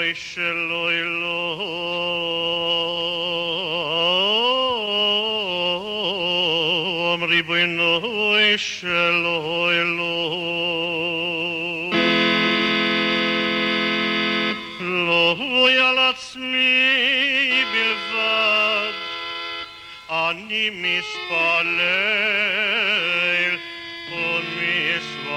Eloi Sheloi Elohim Riboinoi Sheloi Elohim לא על עצמי בלבד אני מתפלל ומתוודה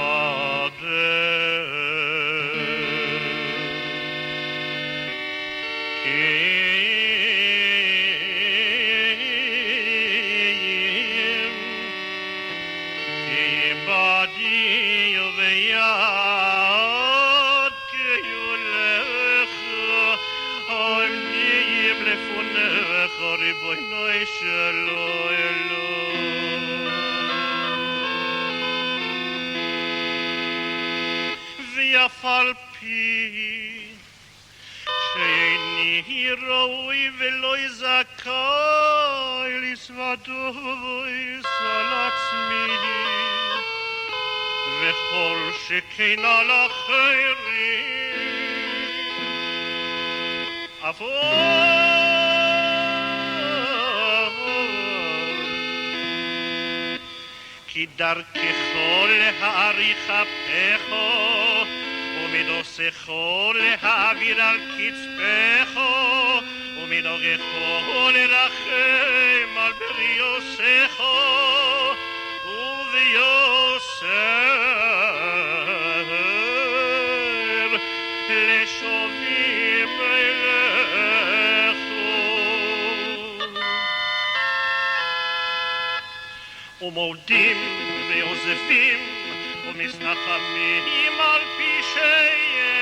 כי בעדי וביד כיולך עומדים לפונך ריבונו שלו ואף על פי שאיני ראוי ולא זכאי לסבדויס על עצמי וכל שכן על אחרים אף כי דרכך להאריך אפך ומנוסך להעביר על קצפך ומנהגך לרחם על בריוסך וביוסר לשווים אליך ומודים ועוזבים ומסנחמים על פשעיהם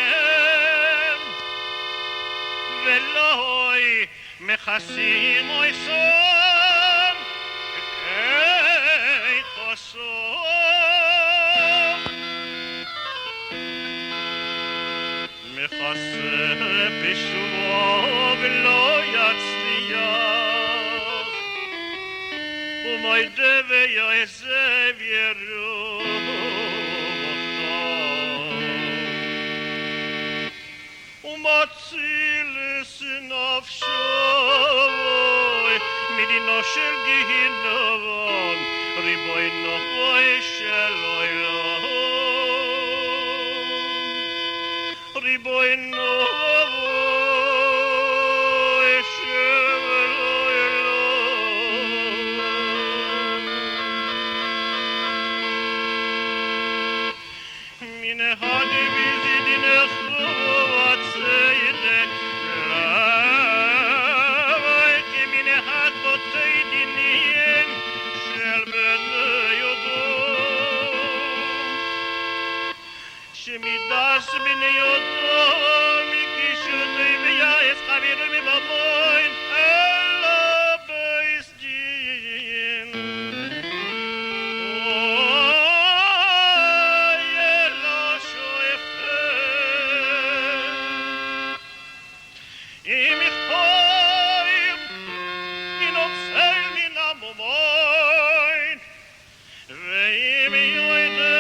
ולא מכסים אויסם כי חסום מכסה בשובו ולא יצליח ומוידה ויעזב ירום ומציל נפשו מדינו של גיהינום ריבונו של עולם ריבונו שמידס מן יודו מקישותי ויעש חבירו מבמוין אלא בייס דין אוי אלא שואפת אם יכפוים ינוצל מן המומוין ואם יוידה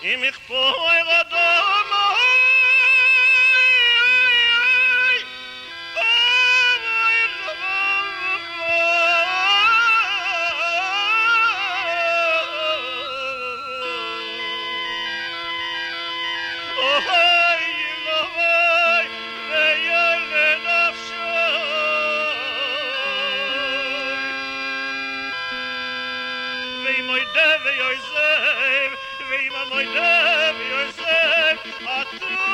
אם יכפור אדום moi deve Yosef, veima moi deve Yosef, a tu